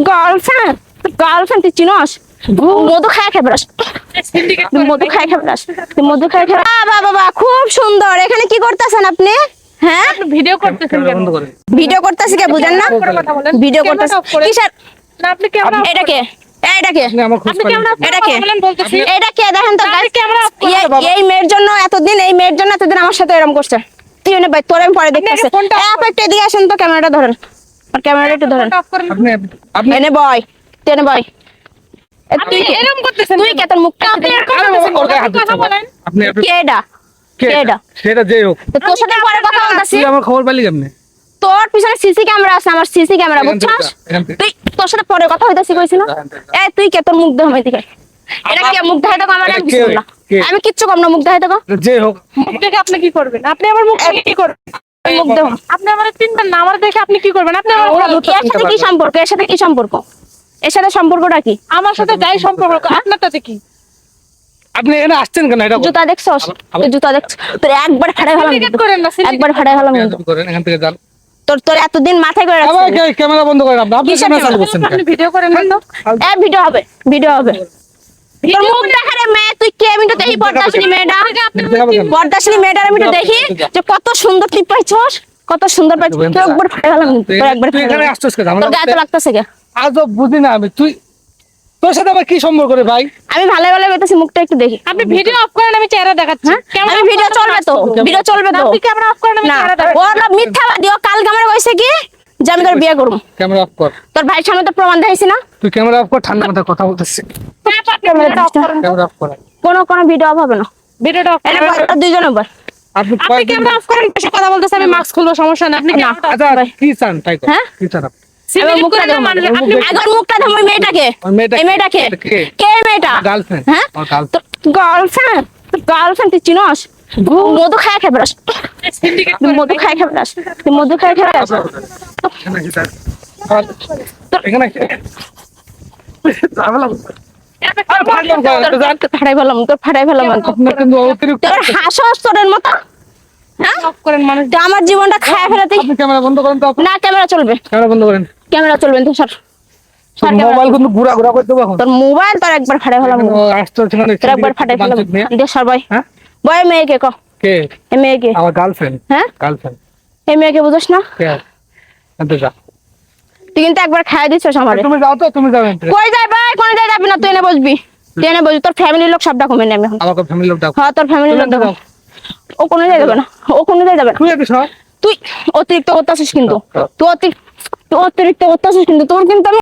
Girlfriend girlfriend তুই চিনস? মধু খায় বেড়াস, মধু খায় বেড়াস, তুই মধু খায় বাবা বাবা খুব সুন্দর। এখানে কি করতেছেন আপনি? হ্যাঁ ভিডিও করতেছেন কেন? ভিডিও করতেছি কে বুঝেন না? ভিডিও করতেছি কিসের? না আপনি ক্যামেরা এটা কে? এটা কে? আপনি ক্যামেরা এটা কে? বলেন বলতেছি। এটা কে দেখেন তো guys, ক্যামেরা অফ করে এই মেয়ের জন্য এতদিন, এই মেয়ের জন্য এতদিন আমার সাথে এরকম করছে। তুই এনে ভাই তোর আমি পরে দেখতেছি। ফোনটা অফ আপনি একটু এদিকে আসেন তো, ক্যামেরাটা ধরেন, আর ক্যামেরাটা একটু ধরেন। অফ করেন। আপনি এনে বয়, তুই এনে বয়। আপনি এরকম করতেছেন তুই কে? তোর মুখটা আপনি এরকম আমি করতেছেন, ওর গায়ে হাত কথা দিচ্ছি না। বলেন। আপনি কে এটা? কে এটা? সেটা যেই হোক, তো তোর সাথে পরে কথা বলতাছি। তুই আমার খবর পেলি কেমনে? তোর পিছনে সিসি ক্যামেরা আছে, আমার সিসি ক্যামেরা, এখান থেকে বুঝছস? যা, এখান থেকে। তুই তোর সাথে পরে কথা হইতাছি কইছি না? এখান থেকে এই তুই কে? তোর মুখ দেখ আমার দিকে। এটা কে? মুখ দেখাই দেখো আমার, এটা আমি কে? কিছু বললাম। কে? আমি কিচ্ছু কম না, মুখ দেখাই দেখো। যেই হোক, মুখ দেখে আপনি কি করবেন? আপনি আমার মুখ দেখে কি করবেন? মুখ দেখো। আপনি আমার চিনবেন না, আমার দেখে আপনি কি করবেন? আপনি আমার ওরা ভালো দুটো এর সাথে কি সম্পর্ক? এর সাথে কি সম্পর্ক? এর সাথে সম্পর্কটা কি? আমার সাথে যাই সম্পর্ক আপনারটাতে কি? আপনি এখানে আসছেন কেন? এটা জুতা দেখছস? তুই জুতা দেখছ? তোর একবার ফাড়াই হলাম, Syndicate করেন না, syndicate একবার ফাড়াই হলাম কিন্তু। আপনি করেন, এখান থেকে যান। তোর এতদিন মাথায় করে আবার রাখছিস। ক্যামেরা বন্ধ করেন। আপনি কিসের ক্যামেরা চালু ক্যামেরা? করছেন আপনি কেন? ভিডিও করেন না তো? ভিডিও হবে, ভিডিও হবে। তোর মুখ দেখা রে মেয়ে, তুই কে? আমি তো দেখি পর্দাশিনী মেয়েটা, দেখাবো কেন? পর্দাশিনী মেয়েটার আমি তো দেখি যে কত সুন্দর টিপ পাইছস, কত সুন্দর পাইছস। তুই একবার ফাড়াই হলাম কিন্তু, তোর একবার তুই এখানে আসছিস কেন? তোর গায়ে তো লাগতেছে কে? আজব বুঝি না আমি। তোর সাথে আবার কি সম্পর্ক রে ভাই? আমি ভালো ভালো কইতাছি, মুখটা একটু দেখি। আপনি ভিডিও অফ করেন, আমি চেহারা দেখাচ্ছি। ক্যামেরা আমি ভিডিও চলবে তো, ভিডিও চলবে তো। আপনি ক্যামেরা অফ করেন, আমি না চেহারা দেখাচ্ছি। ওর মিথ্যাবাদী, ও কাল আমার কইছে কি যে আমি তোর বিয়ে করব। ক্যামেরা অফ কর। তোর ভাইয়ের সামনে তো প্রমাণ দেখাইছি না? তুই ক্যামেরা অফ কর, ঠান্ডা মাথায় কথা বলতেছি। ক্যামেরাটা অফ করেন। ক্যামেরা অফ কর। কোনো ভিডিও অফ হবে না। ভিডিওটা অফ এটা করেন। দুইজনে বল। আপনি আপনি কয়েকদিন- ক্যামেরা অফ করেন, বেশি কথা বলতেছে, আমি মাস্ক খুলবো, সমস্যা নেই। আপনি ক্যামেরাটা off আচ্ছা, ভাই। কি চান তাই কর। হ্যাঁ? কি চান আপনি? syndicate মুখটা করেন না, দেখো। মানে আপনি আগের মুখটা দেখো, ওই মেয়েটাকে, ওই মেয়েটা এই মেয়েটাকে কে? কে? এই মেয়েটা গার্লফ্রেন্ড। হ্যাঁ? আমার গার্লফ্রেন্ড। গার্লফ্রেন্ড গার্লফ্রেন্ড তুই চিনস? মধু খায় বেড়াস, syndicate তুই করেন। মধু খায় বেড়াস, তুই মধু খায় বেড়াস। এখানে কি চান? এখানে কি? ঝামেলা করছেন। তোর ফাড়াই ফেলাম, তোর ফাড়াই ফেলাম। আপনার কিন্তু অতিরিক্ত। তোর হাসস তোরের মতো, হ্যাঁ? অফ করেন মানুষ। তুই আমার জীবনটা খায় ফেলাতে। আপনি ক্যামেরা বন্ধ করেন তো। না ক্যামেরা চলবে, ক্যামেরা বন্ধ করেন। ক্যামেরা চলবে তুই সর। সর ক্যামেরা। মোবাইল কিন্তু ঘুরা ঘুরা করে দেবো এখন। তোর মোবাইল তোর একবার ফাড়াই ফেলাম, আসছে সেখানে তোর একবার ফাটাই ফেলাম। দে সর বয়, হ্যাঁ? বয় মেয়েকে ক, কে? এ মেয়েকে, আমার গার্লফ্রেন্ড। হ্যাঁ? গার্লফ্রেন্ড। এই মেয়েকে বুঝছ না? কে? এনতে যা। তুই কিন্তু একবার খাইয়ে দিচ্ছিস আমারে। তুমি যাও তো, তুমি যাও এনতে। কই যাই ভাই, কোন যাই যাবি না, তুই এনে বসবি, তুই এনে বসবি। তোর ফ্যামিলির লোক সব ডাকুমেন্ট নেবে এখন। আমাকে ফ্যামিলি লোক ডাকো। হ্যাঁ তোর ফ্যামিলির লোক তুমি ডাকো। যাও। ও কোনো যাই যাবে না, ও কোনো যাই যাবে না। তুই একটু সর। তুই অতিরিক্ত করতেছিস কিন্তু, তুই অতিরিক্ত করতেছিস কিন্তু, তোর কিন্তু আমি